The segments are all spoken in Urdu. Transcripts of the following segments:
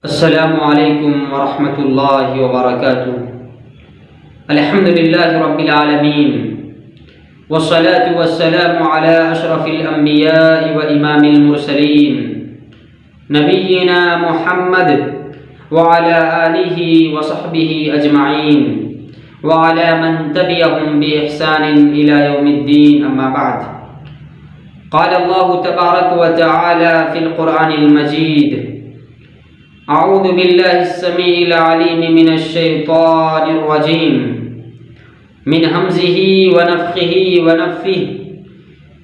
السلام علیکم ورحمۃ اللہ وبرکاتہ۔ الحمد للہ رب العالمین والصلاة والسلام علی اشرف الانبیاء وامام المرسلین نبینا محمد وعلى آلہ وصحبہ اجمعین وعلى من تبعهم بإحسان إلى يوم الدین، اما بعد۔ قال اللہ تبارک وتعالی فی القرآن المجید: اعوذ باللہ السمیع العلیم من الشیطان الرجیم من ہمزہ ونفخہ ونفثہ،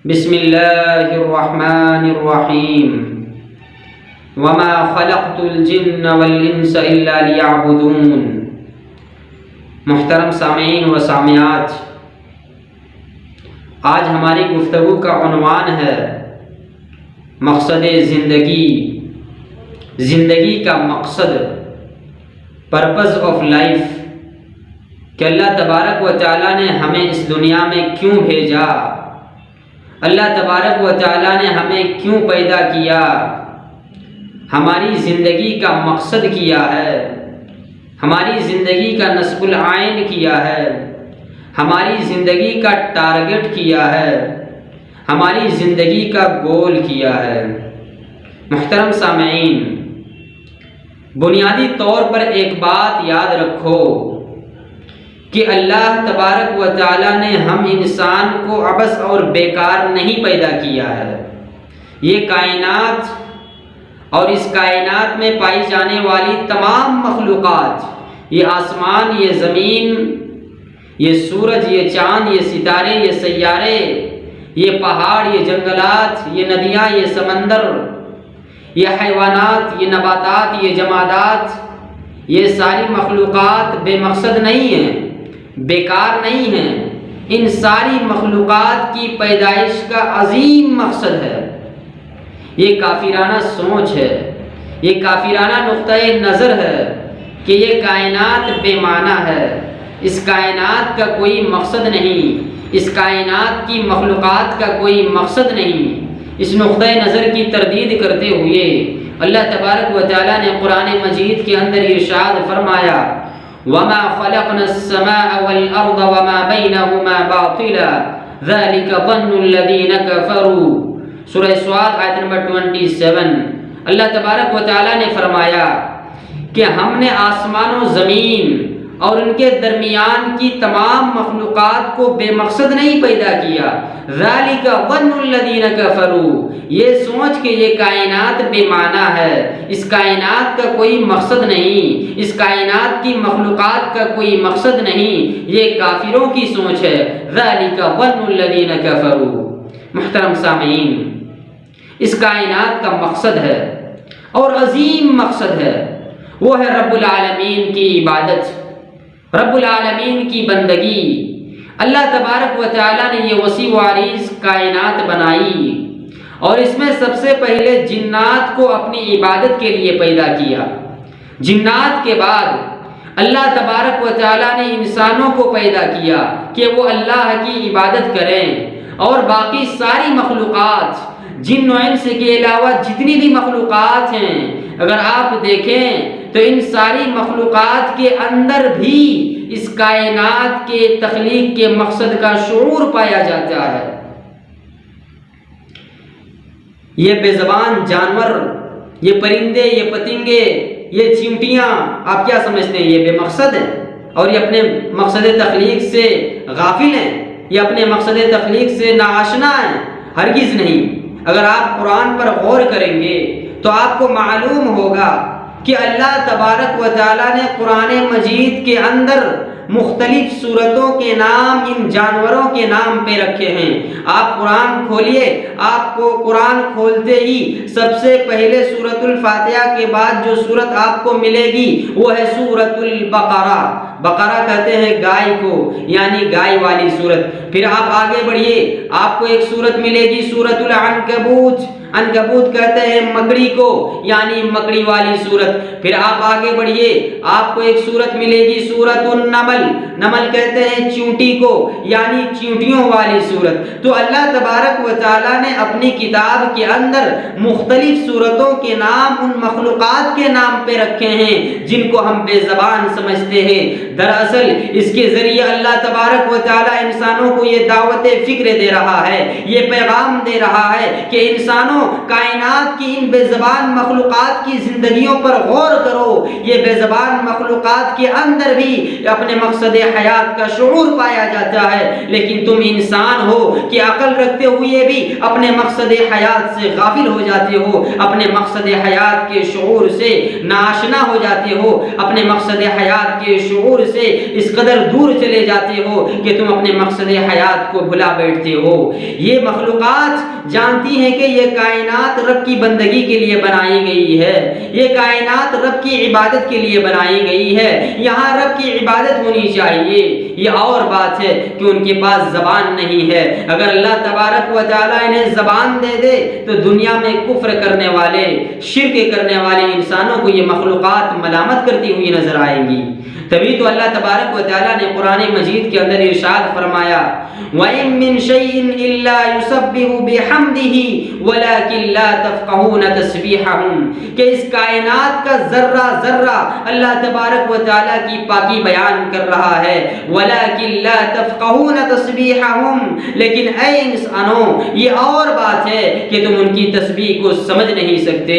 بسم اللہ الرحمن الرحیم۔ وما خلقت الجن والانس الا لیعبدون۔ محترم سامعین و سامعات، آج ہماری گفتگو کا عنوان ہے مقصد زندگی، زندگی کا مقصد، پرپز آف لائف، کہ اللہ تبارک و تعالیٰ نے ہمیں اس دنیا میں کیوں بھیجا، اللہ تبارک و تعالیٰ نے ہمیں کیوں پیدا کیا، ہماری زندگی کا مقصد کیا ہے، ہماری زندگی کا نصب العین کیا ہے، ہماری زندگی کا ٹارگٹ کیا ہے، ہماری زندگی کا گول کیا ہے۔ محترم سامعین، بنیادی طور پر ایک بات یاد رکھو کہ اللہ تبارک و تعالیٰ نے ہم انسان کو عبث اور بیکار نہیں پیدا کیا ہے۔ یہ کائنات اور اس کائنات میں پائی جانے والی تمام مخلوقات، یہ آسمان، یہ زمین، یہ سورج، یہ چاند، یہ ستارے، یہ سیارے، یہ پہاڑ، یہ جنگلات، یہ ندیاں، یہ سمندر، یہ حیوانات، یہ نباتات، یہ جمادات، یہ ساری مخلوقات بے مقصد نہیں ہیں، بیکار نہیں ہیں۔ ان ساری مخلوقات کی پیدائش کا عظیم مقصد ہے۔ یہ کافرانہ سوچ ہے، یہ کافرانہ نقطۂ نظر ہے کہ یہ کائنات بے معنی ہے، اس کائنات کا کوئی مقصد نہیں، اس کائنات کی مخلوقات کا کوئی مقصد نہیں۔ اس نقطۂ نظر کی تردید کرتے ہوئے اللہ تبارک و تعالیٰ نے قرآن مجید کے اندر ارشاد فرمایا: وَمَا خَلَقْنَا السَّمَاءَ وَالْأَرْضَ وَمَا بَيْنَهُمَا بَاطِلًا ذَلِكَ ظَنُّ الَّذِينَ كَفَرُوا۔ سورہ صاد آیت نمبر 27۔ اللہ تبارک و تعالیٰ نے فرمایا کہ ہم نے آسمان و زمین اور ان کے درمیان کی تمام مخلوقات کو بے مقصد نہیں پیدا کیا۔ ذَلِكَ ظَنُّ الَّذِينَ كَفَرُوا، یہ سوچ کہ یہ کائنات بے معنی ہے، اس کائنات کا کوئی مقصد نہیں، اس کائنات کی مخلوقات کا کوئی مقصد نہیں، یہ کافروں کی سوچ ہے۔ ذَلِكَ ظَنُّ الَّذِينَ كَفَرُوا۔ محترم سامعین، اس کائنات کا مقصد ہے اور عظیم مقصد ہے، وہ ہے رب العالمین کی عبادت، رب العالمین کی بندگی۔ اللہ تبارک و تعالیٰ نے یہ وسیع و عریض کائنات بنائی اور اس میں سب سے پہلے جنات کو اپنی عبادت کے لیے پیدا کیا۔ جنات کے بعد اللہ تبارک و تعالیٰ نے انسانوں کو پیدا کیا کہ وہ اللہ کی عبادت کریں، اور باقی ساری مخلوقات، جن و انس کے علاوہ جتنی بھی مخلوقات ہیں، اگر آپ دیکھیں تو ان ساری مخلوقات کے اندر بھی اس کائنات کے تخلیق کے مقصد کا شعور پایا جاتا ہے۔ یہ بے زبان جانور، یہ پرندے، یہ پتنگے، یہ چیونٹیاں، آپ کیا سمجھتے ہیں یہ بے مقصد ہیں اور یہ اپنے مقصد تخلیق سے غافل ہیں، یہ اپنے مقصد تخلیق سے ناآشنا ہیں؟ ہرگز نہیں۔ اگر آپ قرآن پر غور کریں گے تو آپ کو معلوم ہوگا کہ اللہ تبارک و تعالیٰ نے قرآن مجید کے اندر مختلف صورتوں کے نام ان جانوروں کے نام پہ رکھے ہیں۔ آپ قرآن کھولیے، آپ کو قرآن کھولتے ہی سب سے پہلے سورۃ الفاتحہ کے بعد جو سورت آپ کو ملے گی وہ ہے سورۃ البقرہ۔ بقرہ کہتے ہیں گائے کو، یعنی گائے والی سورت۔ پھر آپ آگے بڑھیے، آپ کو ایک سورت ملے گی سورۃ العنکبوت، عنکبوت کہتے ہیں مکڑی کو، یعنی مکڑی والی سورت۔ پھر آپ آگے بڑھیے، آپ کو ایک سورت ملے گی سورۃ النمل، نمل کہتے ہیں چیونٹی کو، یعنی چیونٹیوں والی سورت۔ تو اللہ تبارک و تعالیٰ نے اپنی کتاب کے اندر مختلف سورتوں کے نام ان مخلوقات کے نام پہ رکھے ہیں جن کو ہم بے زبان سمجھتے ہیں۔ دراصل اس کے ذریعے اللہ تبارک و تعالیٰ انسانوں کو یہ دعوت فکر دے رہا ہے، یہ پیغام دے رہا ہے کہ انسانوں، کائنات کی ان بے زبان مخلوقات کی زندگیوں پر غور کرو۔ یہ بے زبان مخلوقات کے اندر بھی اپنے مقصد حیات کا شعور پایا جاتا ہے، لیکن تم انسان ہو کہ عقل رکھتے ہوئے بھی اپنے مقصد حیات سے غافل ہو جاتے ہو، اپنے مقصد حیات کے شعور سے ناآشنا ہو جاتے ہو، اپنے مقصد حیات کے شعور سے اس قدر دور چلے جاتے ہو کہ تم اپنے مقصد حیات کو بھلا بیٹھتے ہو۔ یہ مخلوقات جانتی ہیں کہ یہ کائنات رب کی بندگی کے لیے بنائی گئی ہے، یہ کائنات رب کی عبادت کے لیے بنائی گئی ہے، یہاں رب کی عبادت ہونی چاہیے۔ یہ اور بات ہے کہ ان کے پاس زبان نہیں ہے۔ اگر اللہ تبارک و تعالیٰ انہیں زبان دے دے تو دنیا میں کفر کرنے والے، شرک کرنے والے انسانوں کو یہ مخلوقات ملامت کرتی ہوئی نظر آئیں گی۔ تبھی تو اللہ تبارک و تعالیٰ نے قرآن مجید کے اندر ارشاد فرمایا وَإِن مِّن شَيْءٍ إِلَّا يُسَبِّحُ بِحَمْدِهِ وَلَكِن لَّا تَفْقَهُونَ تَسْبِيحَهُمْ، کہ اس کائنات کا ذرہ ذرہ اللہ تبارک و تعالیٰ کی پاکی بیان کر رہا ہے۔ وَلَكِن لَّا تَفْقَهُونَ تَسْبِيحَهُمْ، لیکن اے انسانوں یہ اور بات ہے کہ تم ان کی تسبیح کو سمجھ نہیں سکتے۔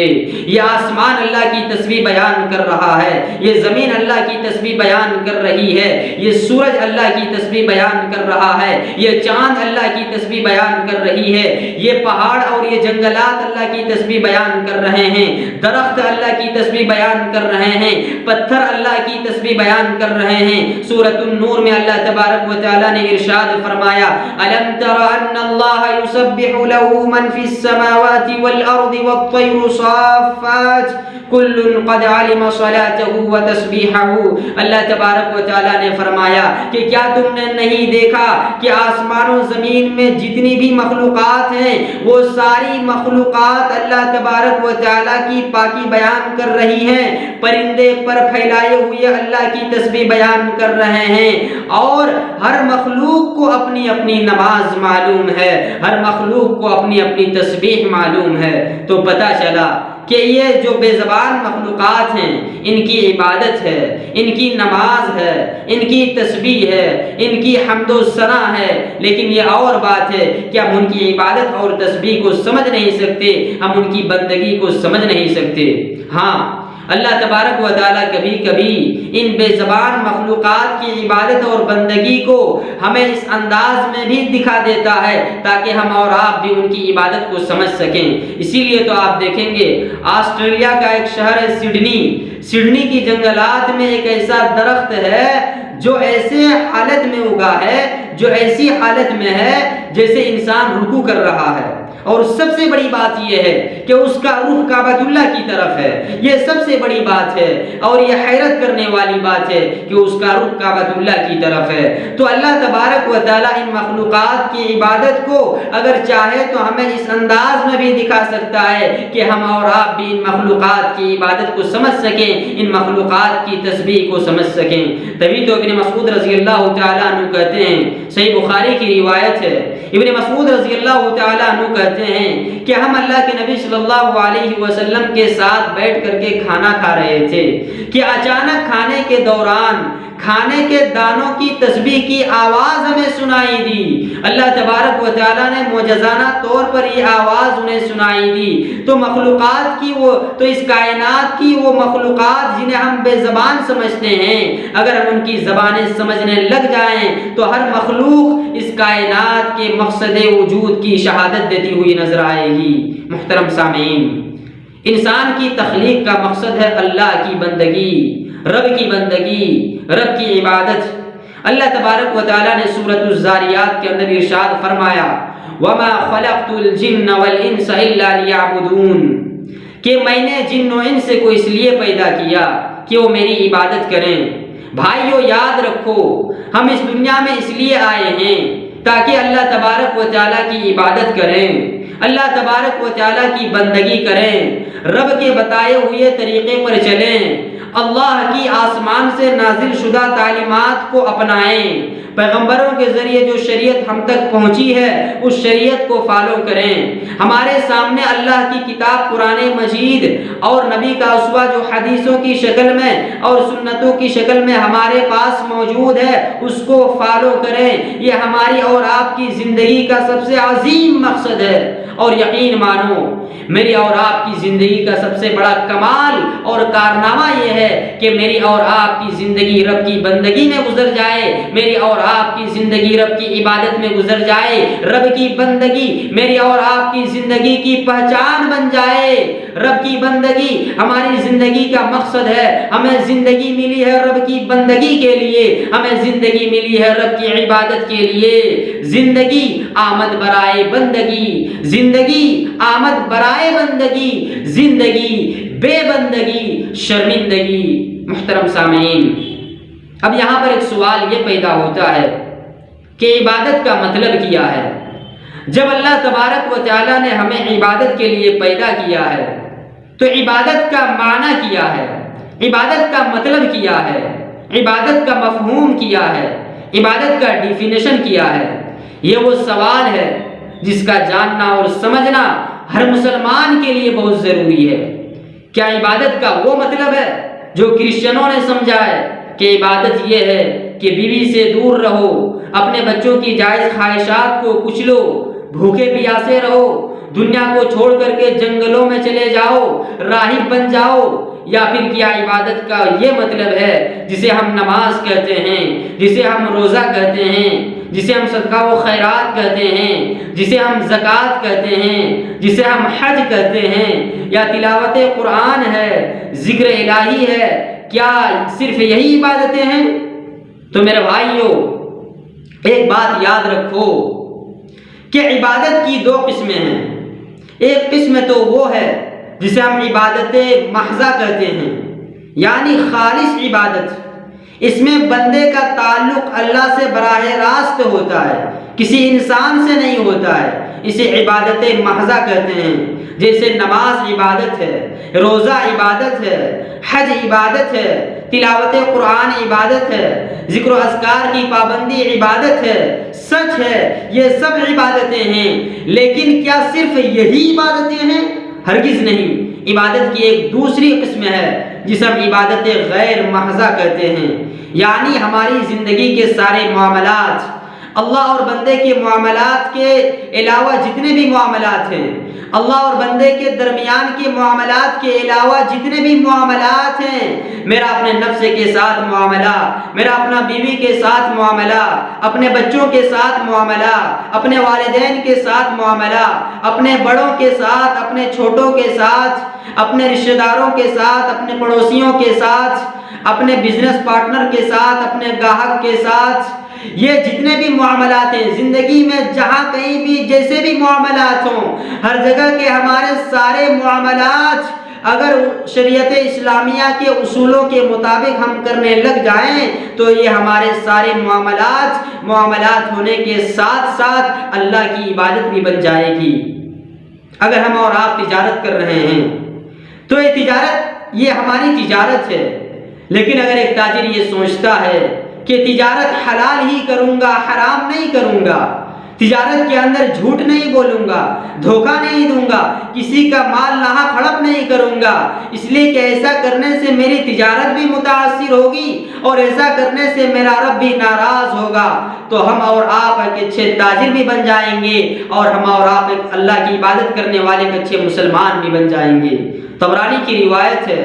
یہ آسمان اللہ کی تسبیح بیان کر رہا ہے، یہ زمین اللہ کی تسبیح بیان کر رہی ہے، یہ سورج اللہ کی تسبیح بیان کر رہا ہے، یہ چاند اللہ کی تسبیح بیان کر رہی ہے، یہ پہاڑ اور یہ جنگلات اللہ کی تسبیح بیان کر رہے ہیں، درخت اللہ کی تسبیح بیان کر رہے ہیں، پتھر اللہ کی تسبیح بیان کر رہے ہیں۔ سورۃ النور میں اللہ تبارک و تعالیٰ نے ارشاد فرمایا أَلَمْ تَرَ أَنَّ اللَّهَ يُسَبِّحُ لَهُ مَنْ فِي السَّمَاوَاتِ وَالْأَرْضِ وَالطَّيْرُ صَافَّاتٍ كُلٌّ قَدْ عَلِمَ صَلَاتَهُ وَتَسْبِيحَهُ۔ اللہ تبارک و تعالیٰ نے فرمایا کہ کیا تم نے نہیں دیکھا کہ آسمان و زمین میں جتنی بھی مخلوقات ہیں وہ ساری مخلوقات اللہ تبارک و تعالیٰ کی پاکی بیان کر رہی ہیں، پرندے پر پھیلائے ہوئے اللہ کی تسبیح بیان کر رہے ہیں، اور ہر مخلوق کو اپنی اپنی نماز معلوم ہے، ہر مخلوق کو اپنی اپنی تسبیح معلوم ہے۔ تو پتہ چلا کہ یہ جو بے زبان مخلوقات ہیں ان کی عبادت ہے، ان کی نماز ہے، ان کی تسبیح ہے، ان کی حمد و ثنا ہے، لیکن یہ اور بات ہے کہ ہم ان کی عبادت اور تسبیح کو سمجھ نہیں سکتے، ہم ان کی بندگی کو سمجھ نہیں سکتے۔ ہاں، اللہ تبارک و تعالیٰ کبھی کبھی ان بے زبان مخلوقات کی عبادت اور بندگی کو ہمیں اس انداز میں بھی دکھا دیتا ہے تاکہ ہم اور آپ بھی ان کی عبادت کو سمجھ سکیں۔ اسی لیے تو آپ دیکھیں گے آسٹریلیا کا ایک شہر ہے سڈنی کی جنگلات میں ایک ایسا درخت ہے جو ایسے حالت میں اگا ہے، جو ایسی حالت میں ہے جیسے انسان رکوع کر رہا ہے، اور سب سے بڑی بات یہ ہے کہ اس کا رخ کعبۃ اللہ کی طرف ہے۔ یہ سب سے بڑی بات ہے اور یہ حیرت کرنے والی بات ہے کہ اس کا رخ کعبۃ اللہ کی طرف ہے۔ تو اللہ تبارک و تعالیٰ ان مخلوقات کی عبادت کو اگر چاہے تو ہمیں اس انداز میں بھی دکھا سکتا ہے کہ ہم اور آپ بھی ان مخلوقات کی عبادت کو سمجھ سکیں، ان مخلوقات کی تسبیح کو سمجھ سکیں۔ تبھی تو ابن مسعود رضی اللہ تعالیٰ عنہ کہتے ہیں، صحیح بخاری کی روایت ہے، ابن مسعود رضی اللہ تعالیٰ عنہ کہتے ہیں کہ ہم اللہ کے نبی صلی اللہ علیہ وسلم کے ساتھ بیٹھ کر کے کھانا کھا رہے تھے کہ اچانک کھانے کے دوران کھانے کے دانوں کی تسبیح کی آواز ہمیں سنائی دی۔ اللہ تبارک و تعالیٰ نے معجزانہ طور پر یہ آواز انہیں سنائی دی۔ تو مخلوقات کی تو اس کائنات کی وہ مخلوقات جنہیں ہم بے زبان سمجھتے ہیں، اگر ہم ان کی زبانیں سمجھنے لگ جائیں تو ہر مخلوق اس کائنات کے مقصد وجود کی شہادت دیتی ہوئی نظر آئے گی۔ محترم سامعین، انسان کی تخلیق کا مقصد ہے اللہ کی بندگی، رب کی بندگی، رب کی عبادت۔ اللہ تبارک و تعالیٰ نے سورۃ الذاریات کے اندر ارشاد فرمایا وَمَا خَلَقْتُ الْجِنَّ وَالْإِنسَ إِلَّا لِيَعْبُدُونَ، کہ میں نے جن و انس کو اس لیے پیدا کیا کہ وہ میری عبادت کریں۔ بھائیو یاد رکھو، ہم اس دنیا میں اس لیے آئے ہیں تاکہ اللہ تبارک و تعالیٰ کی عبادت کریں۔ اللہ تبارک و تعالیٰ کی بندگی کریں، رب کے بتائے ہوئے طریقے پر چلیں، اللہ کی آسمان سے نازل شدہ تعلیمات کو اپنائیں، پیغمبروں کے ذریعے جو شریعت ہم تک پہنچی ہے اس شریعت کو فالو کریں۔ ہمارے سامنے اللہ کی کتاب قرآن مجید اور نبی کا اسوہ جو حدیثوں کی شکل میں اور سنتوں کی شکل میں ہمارے پاس موجود ہے اس کو فالو کریں۔ یہ ہماری اور آپ کی زندگی کا سب سے عظیم مقصد ہے، اور یقین مانو میری اور آپ کی زندگی کا سب سے بڑا کمال اور کارنامہ یہ ہے کہ میری اور آپ کی زندگی رب کی بندگی میں گزر جائے، میری اور آپ کی زندگی رب کی عبادت میں گزر جائے، رب کی بندگی میری اور آپ کی زندگی کی پہچان بن جائے۔ رب کی بندگی ہماری زندگی کا مقصد ہے، ہمیں زندگی ملی ہے رب کی بندگی کے لیے، ہمیں زندگی ملی ہے رب کی عبادت کے لیے۔ زندگی آمد برائے بندگی، زندگی آمد برائے بندگی، زندگی بے بندگی شرمندگی۔ محترم سامعین، اب یہاں پر ایک سوال یہ پیدا ہوتا ہے کہ عبادت کا مطلب کیا ہے؟ جب اللہ تبارک و تعالیٰ نے ہمیں عبادت کے لیے پیدا کیا ہے تو عبادت کا معنی کیا ہے، عبادت کا مطلب کیا ہے، عبادت کا مفہوم کیا ہے، عبادت کا ڈیفینیشن کیا ہے؟ یہ وہ سوال ہے جس کا جاننا اور سمجھنا ہر مسلمان کے لیے بہت ضروری ہے۔ کیا عبادت کا وہ مطلب ہے جو کرسچنوں نے سمجھا ہے کہ عبادت یہ ہے کہ بیوی سے دور رہو، اپنے بچوں کی جائز خواہشات کو کچلو، بھوکے پیاسے رہو، دنیا کو چھوڑ کر کے جنگلوں میں چلے جاؤ، راہب بن جاؤ؟ یا پھر کیا عبادت کا یہ مطلب ہے جسے ہم نماز کہتے ہیں، جسے ہم روزہ کہتے ہیں، جسے ہم صدقہ و خیرات کہتے ہیں، جسے ہم زکوٰۃ کہتے ہیں، جسے ہم حج کہتے ہیں، یا تلاوت قرآن ہے، ذکر الہی ہے؟ کیا صرف یہی عبادتیں ہیں؟ تو میرے بھائیو، ایک بات یاد رکھو کہ عبادت کی دو قسمیں ہیں۔ ایک قسم تو وہ ہے جسے ہم عبادت محضہ کہتے ہیں، یعنی خالص عبادت، اس میں بندے کا تعلق اللہ سے براہ راست ہوتا ہے، کسی انسان سے نہیں ہوتا ہے، اسے عبادت محضہ کہتے ہیں۔ جیسے نماز عبادت ہے، روزہ عبادت ہے، حج عبادت ہے، تلاوت قرآن عبادت ہے، ذکر و اذکار کی پابندی عبادت ہے۔ سچ ہے یہ سب عبادتیں ہیں، لیکن کیا صرف یہی عبادتیں ہیں؟ ہرگز نہیں۔ عبادت کی ایک دوسری قسم ہے جسے ہم عبادت غیر محضہ کہتے ہیں، یعنی ہماری زندگی کے سارے معاملات، اللہ اور بندے کے معاملات کے علاوہ جتنے بھی معاملات ہیں، اللہ اور بندے کے درمیان کے معاملات کے علاوہ جتنے بھی معاملات ہیں، میرا اپنے نفس کے ساتھ معاملہ، میرا اپنا بیوی کے ساتھ معاملہ، اپنے بچوں کے ساتھ معاملہ، اپنے والدین کے ساتھ معاملہ، اپنے بڑوں کے ساتھ، اپنے چھوٹوں کے ساتھ، اپنے رشتہ داروں کے ساتھ، اپنے پڑوسیوں کے ساتھ، اپنے بزنس پارٹنر کے ساتھ، اپنے گاہک کے ساتھ، یہ جتنے بھی معاملات ہیں زندگی میں، جہاں کہیں بھی جیسے بھی معاملات ہوں، ہر جگہ کے ہمارے سارے معاملات اگر شریعت اسلامیہ کے اصولوں کے مطابق ہم کرنے لگ جائیں تو یہ ہمارے سارے معاملات ہونے کے ساتھ ساتھ اللہ کی عبادت بھی بن جائے گی۔ اگر ہم اور آپ تجارت کر رہے ہیں تو یہ تجارت، یہ ہماری تجارت ہے، لیکن اگر ایک تاجر یہ سوچتا ہے کہ تجارت حلال ہی کروں گا، حرام نہیں کروں گا، تجارت کے اندر جھوٹ نہیں بولوں گا، دھوکہ نہیں دوں گا، کسی کا مال ناحق ہڑپ نہیں کروں گا، اس لیے کہ ایسا کرنے سے میری تجارت بھی متاثر ہوگی اور ایسا کرنے سے میرا رب بھی ناراض ہوگا، تو ہم اور آپ ایک اچھے تاجر بھی بن جائیں گے اور ہم اور آپ ایک اللہ کی عبادت کرنے والے ایک اچھے مسلمان بھی بن جائیں گے۔ طبرانی کی روایت ہے،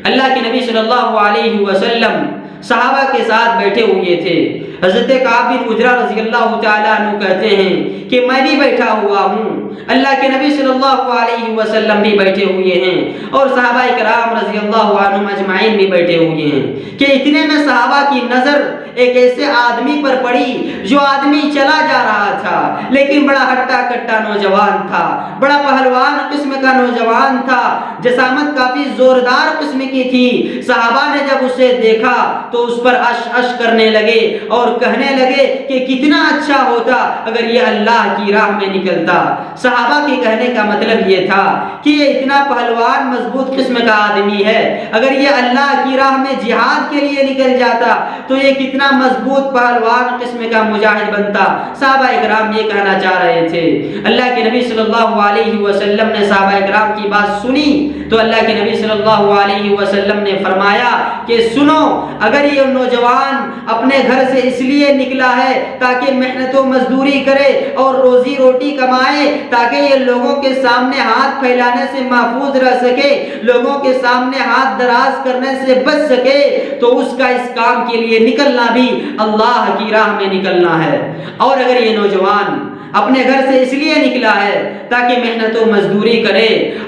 اللہ کے نبی صلی اللہ علیہ وسلم صحابہ کے ساتھ بیٹھے ہوئے تھے۔ حضرت کعب بن عجرہ رضی اللہ تعالیٰ عنہ کہتے ہیں کہ میں بھی بیٹھا ہوا ہوں، اللہ کے نبی صلی اللہ علیہ وسلم بھی بیٹھے ہوئے ہیں اور صحابہ کرام رضی اللہ عنہم اجمعین بھی بیٹھے ہوئے ہیں کہ اتنے میں صحابہ کی نظر ایک ایسے آدمی پر پڑی جو آدمی چلا جا رہا تھا لیکن بڑا ہٹا کٹا نوجوان تھا، بڑا پہلوان قسم کا نوجوان تھا، جسامت کافی زوردار قسم کی تھی۔ صحابہ نے جب اسے دیکھا تو اس پر اش اش کرنے لگے اور کہنے لگے کہ کتنا اچھا ہوتا اگر یہ اللہ کی راہ میں نکلتا۔ صحابہ کے کہنے کا مطلب یہ تھا کہ یہ اتنا پہلوان مضبوط قسم کا آدمی ہے، اگر یہ اللہ کی راہ میں جہاد کے لیے نکل جاتا تو یہ کتنا مضبوط پہلوان قسم کا مجاہد بنتا۔ صحابہ اکرام یہ کہنا چاہ رہے تھے۔ اللہ کے نبی صلی اللہ علیہ وسلم نے صحابہ اکرام کی بات سنی تو اللہ کے نبی صلی اللہ علیہ وسلم نے فرمایا کہ سنو، اگر یہ نوجوان اپنے گھر سے اس لیے نکلا ہے تاکہ محنت و مزدوری کرے اور روزی روٹی کمائے تاکہ یہ لوگوں کے سامنے ہاتھ پھیلانے سے محفوظ رہ سکے، لوگوں کے سامنے ہاتھ دراز کرنے سے بچ سکے، تو اس کا اس کام کے لیے نکلنا بھی اللہ کی راہ میں نکلنا ہے۔ اور اگر یہ نوجوان اپنے گھر سے اس لیے نکلا ہے تاکہ محنت و مزدوری کرے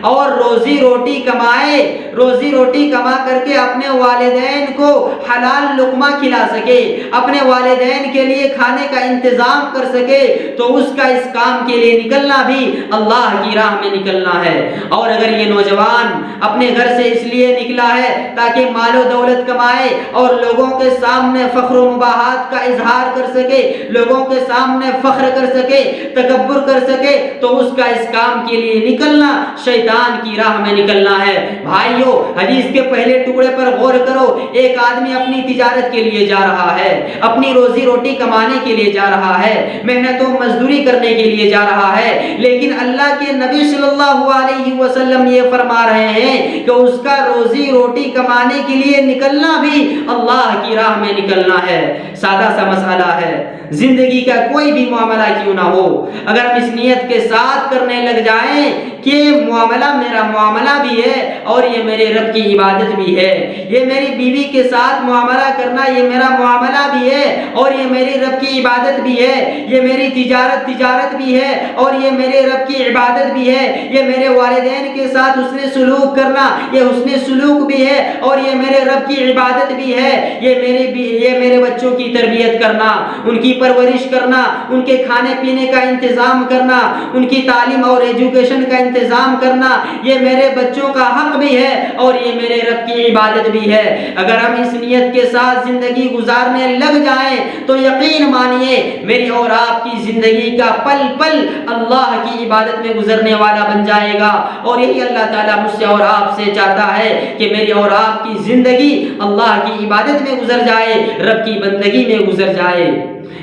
اور روزی روٹی کمائے، روزی روٹی کما کر کے اپنے والدین کو حلال لقمہ کھلا سکے، اپنے والدین کے لیے کھانے کا انتظام کر سکے، تو اس کا اس کام کے لیے نکلنا بھی اللہ کی راہ میں نکلنا ہے۔ اور اگر یہ نوجوان اپنے گھر سے اس لیے نکلا ہے تاکہ مال و دولت کمائے اور لوگوں کے سامنے فخر و مباحات کا اظہار کر سکے، لوگوں کے سامنے فخر کر سکے، تکبر کر سکے، تو اس کا اس کام کے لیے نکلنا شیطان کی راہ میں نکلنا ہے۔ بھائیو، حدیث کے پہلے ٹکڑے پر غور کرو۔ ایک آدمی اپنی تجارت کے لیے جا رہا ہے، اپنی روزی روٹی کمانے کے لیے جا رہا ہے، محنت و مزدوری کرنے کے لیے جا رہا ہے، لیکن اللہ کے نبی صلی اللہ علیہ وسلم یہ فرما رہے ہیں کہ اس کا روزی روٹی کمانے کے لیے نکلنا بھی اللہ کی راہ میں نکلنا ہے۔ سادہ سا مسئلہ ہے، زندگی کا کوئی بھی معاملہ کیوں نہ ہو، اگر ہم اس نیت کے ساتھ کرنے لگ جائیں کہ معاملہ میرا معاملہ بھی ہے اور یہ میرے رب کی عبادت بھی ہے، یہ میری بیوی کے ساتھ معاملہ کرنا یہ میرا معاملہ بھی ہے اور یہ میری رب کی عبادت بھی ہے، یہ میری تجارت بھی ہے اور یہ میرے رب کی عبادت بھی ہے، یہ میرے والدین کے ساتھ حسن سلوک کرنا یہ حسن سلوک بھی ہے اور یہ میرے رب کی عبادت بھی ہے، یہ میرے بچوں کی تربیت کرنا، ان کی پرورش کرنا، ان کے کھانے پینے کا انتظام کرنا، ان کی تعلیم اور ایجوکیشن کا انتظام کرنا یہ میرے بچوں کا حق بھی ہے اور یہ میرے رب کی عبادت بھی ہے۔ اگر ہم اس نیت کے ساتھ زندگی گزارنے لگ جائیں تو یقین مانیے میری اور آپ کی زندگی کا پل پل اللہ کی عبادت میں گزرنے والا بن جائے گا، اور یہی اللہ تعالیٰ مجھ سے اور آپ سے چاہتا ہے کہ میری اور آپ کی زندگی اللہ کی عبادت میں گزر جائے، رب کی بندگی میں گزر جائے۔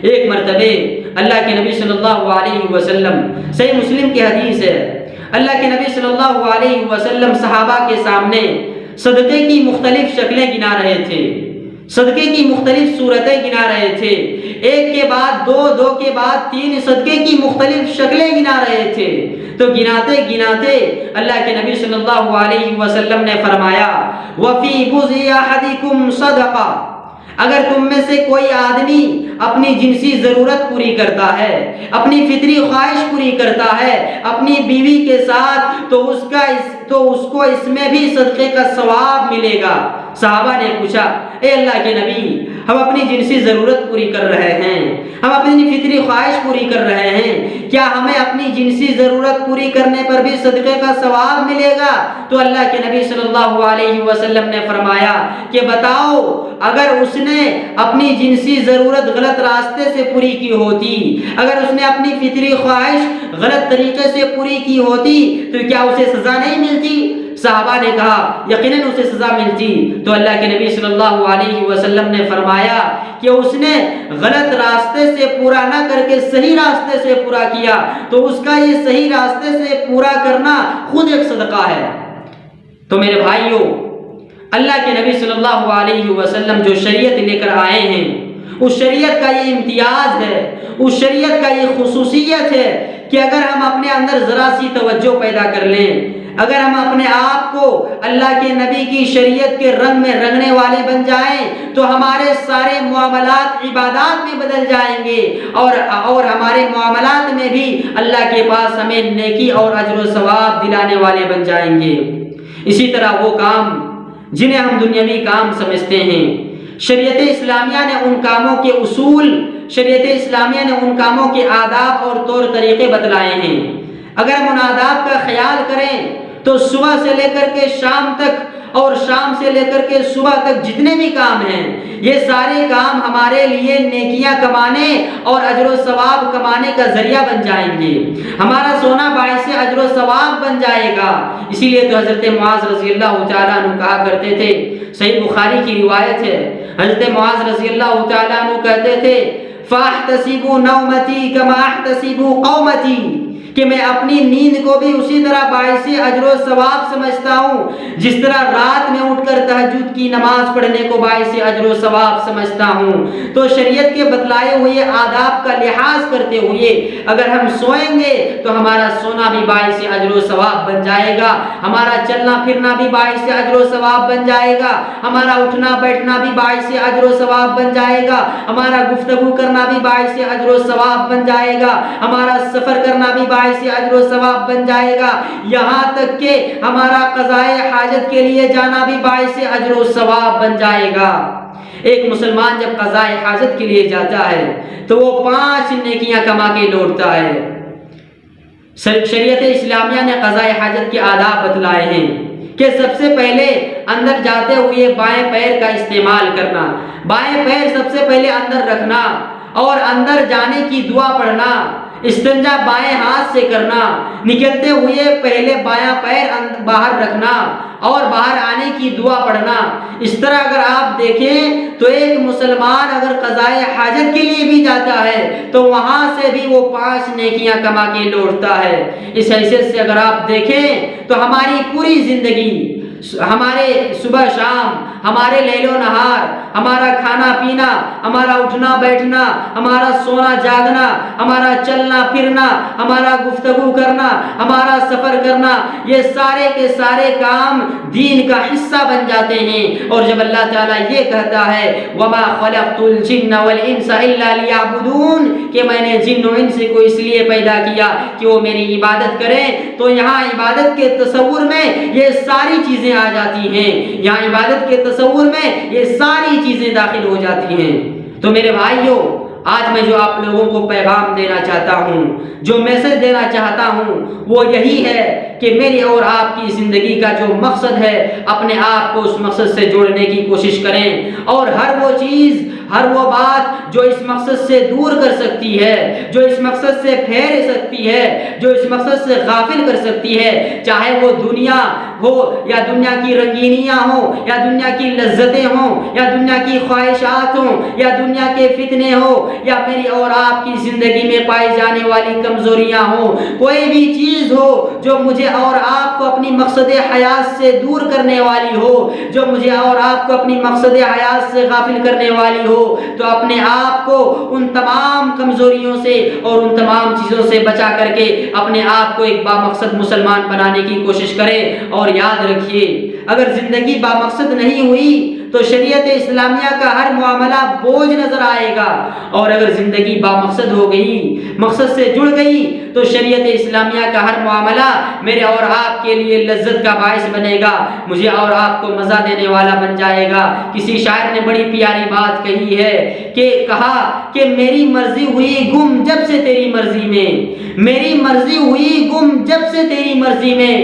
ایک مرتبہ اللہ کے نبی صلی اللہ علیہ وسلم، صحیح مسلم کی حدیث ہے، اللہ کے نبی صلی اللہ علیہ وسلم صحابہ کے سامنے صدقے کی مختلف شکلیں گنا رہے تھے، صدقے کی مختلف صورتیں گنا رہے تھے، ایک کے بعد دو، دو کے بعد تین صدقے کی مختلف شکلیں گنا رہے تھے۔ تو گناتے گناتے اللہ کے نبی صلی اللہ علیہ وسلم نے فرمایا وَفِي بُضْعِ أَحَدِكُمْ صَدَقَةٌ، اگر تم میں سے کوئی آدمی اپنی جنسی ضرورت پوری کرتا ہے، اپنی فطری خواہش پوری کرتا ہے اپنی بیوی کے ساتھ، تو اس کو اس میں بھی صدقے کا ثواب ملے گا۔ صحابہ نے پوچھا اے اللہ کے نبی، ہم اپنی جنسی ضرورت پوری کر رہے ہیں، ہم اپنی فطری خواہش پوری کر رہے ہیں، کیا ہمیں اپنی جنسی ضرورت پوری کرنے پر بھی صدقے کا ثواب ملے گا؟ تو اللہ کے نبی صلی اللہ علیہ وسلم نے فرمایا کہ بتاؤ، اگر اس نے اپنی جنسی ضرورت غلط راستے سے پوری کی ہوتی، اگر اس نے اپنی فطری خواہش غلط طریقے سے پوری کی ہوتی تو کیا اسے سزا نہیں ملتی؟ صحابہ نے کہا یقیناً اسے سزا ملتی۔ تو اللہ کے نبی صلی اللہ علیہ وسلم نے فرمایا کہ اس نے غلط راستے سے پورا نہ کر کے صحیح راستے سے پورا کیا تو اس کا یہ صحیح راستے سے پورا کرنا خود ایک صدقہ ہے۔ تو میرے بھائیوں، اللہ کے نبی صلی اللہ علیہ وسلم جو شریعت لے کر آئے ہیں، اس شریعت کا یہ امتیاز ہے، اس شریعت کا یہ خصوصیت ہے کہ اگر ہم اپنے اندر ذرا سی توجہ پیدا کر لیں، اگر ہم اپنے آپ کو اللہ کے نبی کی شریعت کے رنگ میں رنگنے والے بن جائیں تو ہمارے سارے معاملات عبادات میں بدل جائیں گے اور ہمارے معاملات میں بھی اللہ کے پاس ہمیں نیکی اور اجر و ثواب دلانے والے بن جائیں گے۔ اسی طرح وہ کام جنہیں ہم دنیاوی کام سمجھتے ہیں، شریعت اسلامیہ نے ان کاموں کے اصول، شریعت اسلامیہ نے ان کاموں کے آداب اور طور طریقے بتلائے ہیں۔ اگر ہم ان آداب کا خیال کریں تو صبح سے لے کر کے شام تک اور شام سے لے کر کے صبح تک جتنے بھی کام ہیں، یہ سارے کام ہمارے لیے نیکیاں کمانے اور اجر و ثواب کمانے کا ذریعہ بن جائیں گے۔ ہمارا سونا باعث اجر و ثواب بن جائے گا۔ اسی لیے تو حضرت معاذ رضی اللہ تعالیٰ عنہ کہا کرتے تھے، صحیح بخاری کی روایت ہے، حضرت معاذ رضی اللہ تعالیٰ عنہ کہتے تھے فَأَحْتَسِبُ نَوْمَتِي كَمَا أَحْتَسِبُ قَوْمَتِي، کہ میں اپنی نیند کو بھی اسی طرح باعث اجر و ثواب سمجھتا ہوں جس طرح رات میں اٹھ کر تہجد کی نماز پڑھنے کو باعث اجر و ثواب سمجھتا ہوں۔ تو شریعت کے بتلائے ہوئے آداب کا لحاظ کرتے ہوئے اگر ہم سوئیں گے تو ہمارا سونا بھی باعث اجر و ثواب بن جائے گا، ہمارا چلنا پھرنا بھی باعث اجر و ثواب بن جائے گا، ہمارا اٹھنا بیٹھنا بھی باعث اجر و ثواب بن جائے گا، ہمارا گفتگو کرنا بھی باعث اجر و ثواب بن جائے گا، ہمارا سفر کرنا بھی باعث اجر و ثواب بن جائے گا، یہاں تک کہ ہمارا قضائے حاجت کے لیے جانا بھی باعث اجر و ثواب بن جائے گا۔ ایک مسلمان جب قضائے حاجت کے لیے جاتا ہے تو وہ 5 نیکیاں کما کے لوٹتا ہے۔ شریعت اسلامیہ نے قضائے حاجت کے آداب بتلائے ہیں کہ سب سے پہلے اندر جاتے ہوئے بائیں پیر کا استعمال کرنا، بائیں پیر سب سے پہلے اندر رکھنا اور اندر جانے کی دعا پڑھنا، استنجا بائیں ہاتھ سے کرنا، نکلتے ہوئے پہلے بایاں پیر باہر رکھنا اور باہر آنے کی دعا پڑھنا۔ اس طرح اگر آپ دیکھیں تو ایک مسلمان اگر قضائے حاجت کے لیے بھی جاتا ہے تو وہاں سے بھی وہ 5 نیکیاں کما کے لوٹتا ہے۔ اس حیثیت سے اگر آپ دیکھیں تو ہماری پوری زندگی، ہمارے صبح شام، ہمارے لیل و نہار، ہمارا کھانا پینا، ہمارا اٹھنا بیٹھنا، ہمارا سونا جاگنا، ہمارا چلنا پھرنا، ہمارا گفتگو کرنا، ہمارا سفر کرنا، یہ سارے کے سارے کام دین کا حصہ بن جاتے ہیں۔ اور جب اللہ تعالیٰ یہ کہتا ہے وَمَا خَلَقْتُ الْجِنَّ وَالْإِنسَ إِلَّا لِيَعْبُدُونَ، کہ میں نے جن و انس کو اس لیے پیدا کیا کہ وہ میری عبادت کریں، تو یہاں عبادت کے تصور میں یہ ساری چیزیں آ جاتی ہیں، یہاں عبادت کے تصور میں یہ ساری چیزیں داخل ہو جاتی ہیں۔ تو میرے بھائیوں، آج میں جو آپ لوگوں کو پیغام دینا چاہتا ہوں، جو میسج دینا چاہتا ہوں، وہ یہی ہے کہ میری اور آپ کی زندگی کا جو مقصد ہے، اپنے آپ کو اس مقصد سے جوڑنے کی کوشش کریں، اور ہر وہ چیز، ہر وہ بات جو اس مقصد سے دور کر سکتی ہے، جو اس مقصد سے پھیر سکتی ہے، جو اس مقصد سے غافل کر سکتی ہے، چاہے وہ دنیا ہو یا دنیا کی رنگینیاں ہوں یا دنیا کی لذتیں ہوں یا دنیا کی خواہشات ہوں یا دنیا کے فتنے ہوں یا میری اور آپ کی زندگی میں پائی جانے والی کمزوریاں ہوں، کوئی بھی چیز ہو جو مجھے اور آپ کو اپنی مقصد حیات سے دور کرنے والی ہو، جو مجھے اور آپ کو اپنی مقصد حیات سے غافل کرنے والی ہو، تو اپنے آپ کو ان تمام کمزوریوں سے اور ان تمام چیزوں سے بچا کر کے اپنے آپ کو ایک بامقصد مسلمان بنانے کی کوشش کریں۔ اور یاد رکھیے، اگر زندگی بامقصد نہیں ہوئی تو شریعت اسلامیہ کا ہر معاملہ بوجھ نظر آئے گا، اور اگر زندگی بامقصد ہو گئی، مقصد سے جڑ گئی، تو شریعت اسلامیہ کا ہر معاملہ میرے اور آپ کے لیے لذت کا باعث بنے گا، مجھے اور آپ کو مزہ دینے والا بن جائے گا۔ کسی شاعر نے بڑی پیاری بات کہی ہے کہ کہا کہ میری مرضی ہوئی گم جب سے تیری مرضی میں، میری مرضی ہوئی گم جب سے تیری مرضی میں،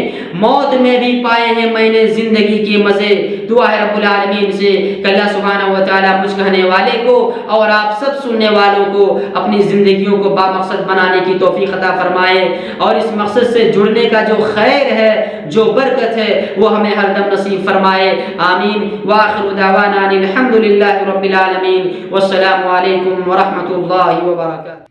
موت میں بھی پائے ہیں میں نے زندگی کے مزے۔ دعا ہے رب العالمین سے کہ اللہ سبحانہ و تعالیٰ مجھ کہنے والے کو اور آپ سب سننے والوں کو اپنی زندگیوں کو بامقصد بنانے کی توفیق عطا فرمائے، اور اس مقصد سے جڑنے کا جو خیر ہے، جو برکت ہے، وہ ہمیں ہر دم نصیب فرمائے، آمین۔ وآخر دعوانا الحمد للہ رب العالمین، والسلام علیکم ورحمۃ اللہ وبرکاتہ۔